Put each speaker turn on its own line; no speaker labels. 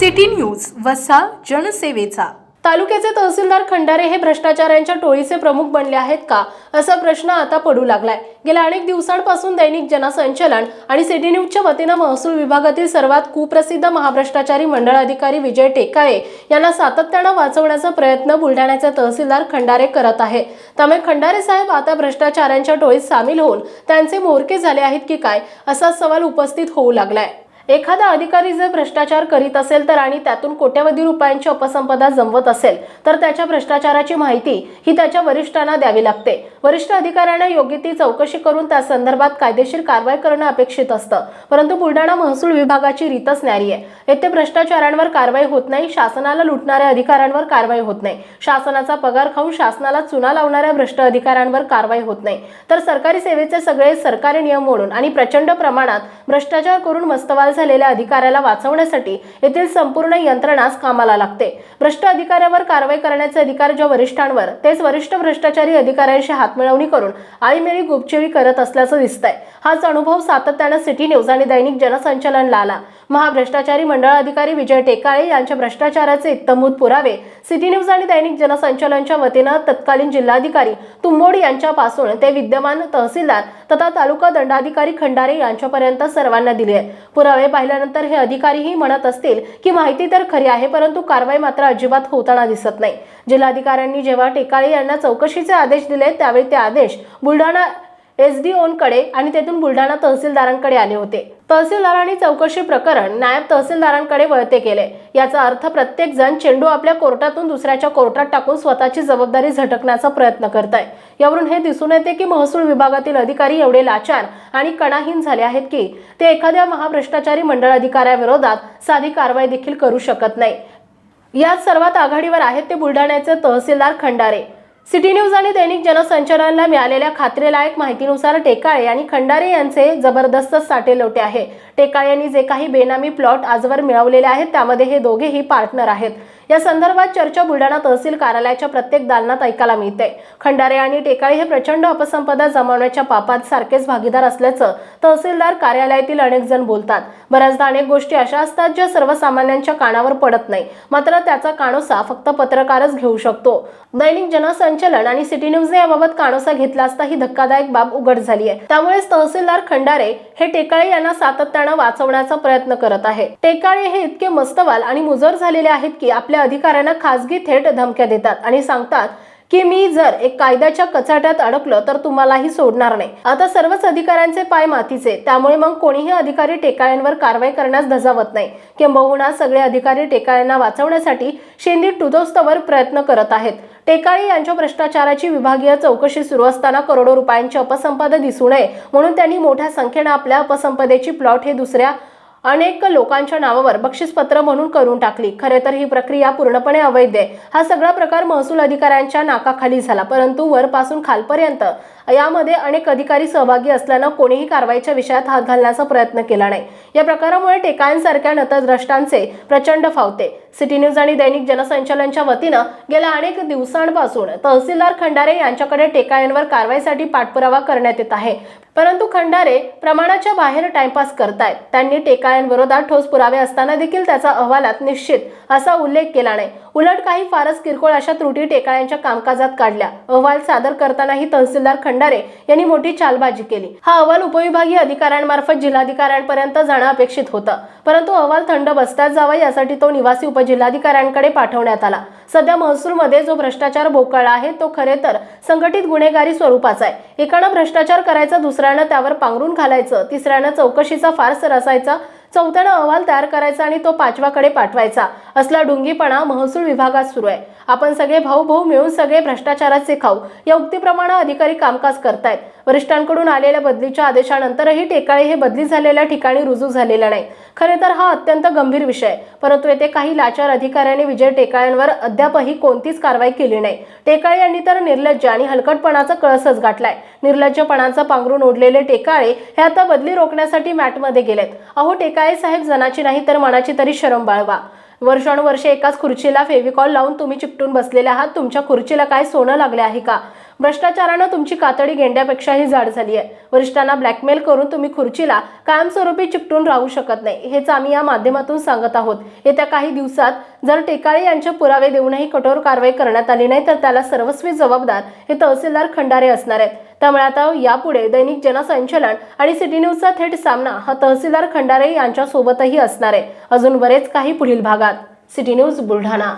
City news वसा जनसेवेचा।
तालुक्याचे तहसीलदार खंडारे हे भ्रष्टाचारांच्या टोळीचे प्रमुख बनले आहेत का, असा प्रश्न आता पडू लागलाय। गेल्या अनेक दिवसांपासून दैनिक जनसंचालन आणि सिटी न्यूजच्या वतीने महसूल विभागातील सर्वात कुप्रसिद्ध महाभ्रष्टाचारी मंडळ अधिकारी विजय टेकाळे यांना सातत्याने वाचवण्याचा प्रयत्न बुलढाण्याचे तहसीलदार खंडारे करत आहे। त्यामुळे खंडारे साहेब आता भ्रष्टाचारांच्या टोळीत सामील होऊन त्यांचे म्होरके झाले आहेत की काय, असा सवाल उपस्थित होऊ लागलाय। एखादा अधिकारी जर भ्रष्टाचार करीत असेल तर आणि त्यातून कोट्यवधी रुपयांची अपसंपदा जमवत असेल तर त्याच्या भ्रष्टाचाराची माहिती ही त्याच्या वरिष्ठांना द्यावी लागते। वरिष्ठ अधिकाऱ्यांना योग्य ती चौकशी करून त्या संदर्भात कायदेशीर कारवाई करणे अपेक्षित असतं, परंतु बुलढाणा महसूल विभागाची रीतच न्यारी आहे। येथे भ्रष्टाचारांवर कारवाई होत नाही, शासनाला लुटणाऱ्या अधिकाऱ्यांवर कारवाई होत नाही, शासनाचा पगार खाऊन शासनाला चुना लावणाऱ्या भ्रष्ट अधिकाऱ्यांवर कारवाई होत नाही, तर सरकारी सेवेचे सगळे सरकारी नियम मोडून आणि प्रचंड प्रमाणात भ्रष्टाचार करून मस्तवाल झालेल्या अधिकाऱ्याला वाचवण्यासाठी येथील संपूर्ण यंत्रणाच कामाला लागते। भ्रष्ट अधिकाऱ्यावर कारवाई करण्याचे अधिकार ज्या वरिष्ठांवर, तेच वरिष्ठ भ्रष्टाचारी अधिकाऱ्यांशी हातमिळवणी करून आळीमेळी गुपचोरी करत असल्याचं दिसतंय। हाच अनुभव सातत्याने सिटी न्यूज आणि दैनिक जनसंचालनला आला। महाभ्रष्टाचारी मंडळ अधिकारी विजय टेकाळे यांच्या भ्रष्टाचाराचे इत्तमभूत पुरावे सिटी न्यूज आणि दैनिक जनसंचालनच्या वतीने तत्कालीन जिल्हाधिकारी तुंबोड यांच्यापासून ते विद्यमान तहसीलदार तथा तालुका दंडाधिकारी खंडारे यांच्यापर्यंत सर्वांना दिले आहे। पुरावे पाहिल्यानंतर हे अधिकारीही म्हणत असतील की माहिती तर खरी आहे, परंतु कारवाई मात्र अजिबात होताना दिसत नाही। जिल्हाधिकाऱ्यांनी जेव्हा टेकाळे यांना चौकशीचे आदेश दिले त्यावेळी ते आदेश बुलढाणा एसडीओंकडे आणि तेथून बुलढाणा तहसीलदारांकडे आले होते। तहसीलदारांनी चौकशी प्रकरण नायब तहसीलदारांकडे वळते केले। याचा अर्थ प्रत्येक जण चेंडू आपल्या कोर्टातून दुसऱ्याच्या कोर्टात टाकून स्वतःची जबाबदारी झटकण्याचा प्रयत्न करताय। यावरून हे दिसून येते की महसूल विभागातील अधिकारी एवढे लाचार आणि कणाहीन झाले आहेत की ते एखाद्या महाभ्रष्टाचारी मंडळ अधिकाऱ्याविरोधात साधी कारवाई देखील करू शकत नाही। यात सर्वात आघाडीवर आहेत ते बुलढाण्याचे तहसीलदार खंडारे। सिटी न्यूज आणि दैनिक जनसंचालनाला मिळालेल्या खात्रीलायक माहितीनुसार टेकाळे आणि खंडारे यांचे जबरदस्त साटेलोटे आहे। टेकाळे यांनी जे काही बेनामी प्लॉट आजवर मिळवलेले आहेत त्यामध्ये हे दोघेही पार्टनर आहेत। या संदर्भात चर्चा बुलढाणा तहसील कार्यालयाच्या प्रत्येक दालनात ऐकायला मिळते। खंडारे आणि टेकाळे हे प्रचंड अपसंपदा जमावण्याच्या पापात सारखेच भागीदार असल्याचं तहसीलदार कार्यालयातील अनेक जण बोलतात। बऱ्याचदा अनेक गोष्टी अशा असतात ज्या सर्वसामान्यांच्या कानावर पडत नाही, मात्र त्याचा कानोसा फक्त पत्रकारच घेऊ शकतो। दैनिक जनसंचालन आणि सिटी न्यूजने याबाबत कानोसा घेतला असता ही धक्कादायक बाब उघड झाली आहे। त्यामुळेच तहसीलदार खंडारे हे टेकाळे यांना सातत्याने वाचवण्याचा प्रयत्न करत आहे। टेकाळे हे इतके मस्तवाल आणि मुजर झालेले आहेत की आपल्या अधिकाऱ्यांना खासगी थेट धमक्या देतात आणि सांगतात की मी जर एक कायद्याच्या कचाट्यात अडकलो तर तुम्हालाही सोडणार नाही। आता सर्वच अधिकाऱ्यांचे पाय मातीचे, त्यामुळे मग कोणीही अधिकारी टेकाळ्यांवर कारवाई करण्यास धजावत नाही। किंबहुना सगळे अधिकारी टेकाळ्यांना वाचवण्यासाठी शेंदीत टुटोस्तवर प्रयत्न करत आहेत। टेकाळे यांच्या भ्रष्टाचाराची विभागीय चौकशी सुरू असताना करोडो रुपयांची अपसंपदा दिसू नये म्हणून त्यांनी मोठ्या संख्येने आपल्या अपसंपदेची प्लॉट हे दुसऱ्या अनेक लोकांच्या नावावर बक्षीसपत्र म्हणून करून टाकली। खरे तर ही प्रक्रिया पूर्णपणे अवैध आहे। हा सगळा प्रकार महसूल अधिकाऱ्यांच्या नाकाखाली झाला, परंतु वरपासून खालपर्यंत यामध्ये अनेक अधिकारी सहभागी असल्यानं कोणीही कारवाईच्या विषयात हात घालण्याचा प्रयत्न केला नाही। या प्रकारामुळे टेकाळ्यांसारख्या नतद्रष्टांचे प्रचंड फावते। सिटी न्यूज आणि दैनिक जनसंचालनच्या वतीनं गेल्या अनेक दिवसांपासून तहसीलदार खंडारे यांच्याकडे टेकाळ्यांवर कारवाईसाठी पाठपुरावा करण्यात येत आहे, परंतु खंडारे प्रमाणाच्या बाहेर टाइमपास करतायत। त्यांनी टेकाळ्यांविरोधात ठोस पुरावे असताना देखील त्याचा अहवालात निश्चित असा उल्लेख केला नाही। उलट काही फारच किरकोळ अशा त्रुटी टेकाळ्यांच्या कामकाजात काढल्या। अहवाल सादर करतानाही तहसीलदार खंडारे यांनी मोठी चालबाजी केली। हा अहवाल उपविभागीय अधिकाऱ्यांमार्फत जिल्हाधिकाऱ्यांपर्यंत जाणं अपेक्षित होतं, परंतु अहवाल थंड बसताच जावा यासाठी तो निवासी उपजिल्हाधिकाऱ्यांकडे पाठवण्यात आला। सध्या महसूलमध्ये जो भ्रष्टाचार बोकाळला आहे तो खरे तर संघटित गुन्हेगारी स्वरूपाचा आहे। एकानं भ्रष्टाचार करायचा, दुसऱ्यानं त्यावर पांघरून घालायचं, तिसऱ्यानं चौकशीचा फार्स रचायचा, चौथ्यानं अहवाल तयार करायचा आणि तो पाचव्याकडे पाठवायचा, असला ढुंगीपणा महसूल विभागात सुरू आहे। आपण सगळे भाऊ मिळून सगळे भ्रष्टाचाराचे खाऊ या उक्तीप्रमाणे अधिकारी कामकाज करतायत। वरिष्ठांकडून आलेल्या बदलीच्या आदेशानंतरही टेकाळे हे बदली झालेल्या ठिकाणी रुजू झालेला नाही। खरे तर हा अत्यंत गंभीर विषय आहे, परंतु येथे काही लाचार अधिकाऱ्यांनी विजय टेकाळ्यांवर अद्यापही कोणतीच कारवाई केली नाही। टेकाळे यांनी तर निर्लज्ज आणि हलकटपणाचा कळसच गाठलाय। निर्लज्जपणाचा पांघरून ओढलेले टेकाळे हे आता बदली रोखण्यासाठी मॅटमध्ये गेलेत। अहो टेकाळे साहेब, जनाची नाही तर मनाची तरी शरम बाळगा। वर्षानुवर्षे एकाच खुर्चीला फेविकॉल लावून तुम्ही चिकटून बसलेले आहात. तुमच्या खुर्चीला काय सोनं लागले आहे का? भ्रष्टाचारानं तुमची कातडी गेंड्यापेक्षाही जाड झाली आहे. वरिष्ठांना ब्लॅकमेल करून तुम्ही खुर्चीला कायमस्वरूपी चिकटून राहू शकत नाही, हेच आम्ही या माध्यमातून सांगत आहोत. येत्या काही दिवसात जर टेकाळे यांचे पुरावे देऊनही कठोर कारवाई करण्यात आली नाही तर त्याला सर्वस्वी जबाबदार हे तहसीलदार खंडारे असणार आहेत. त्यामुळे आता यापुढे दैनिक जनसंचलन आणि सिटी न्यूजचा थेट सामना हा तहसीलदार खंडारे यांच्या सोबतही असणार आहे. अजून बरेच काही पुढील भागात. City news Buldhana.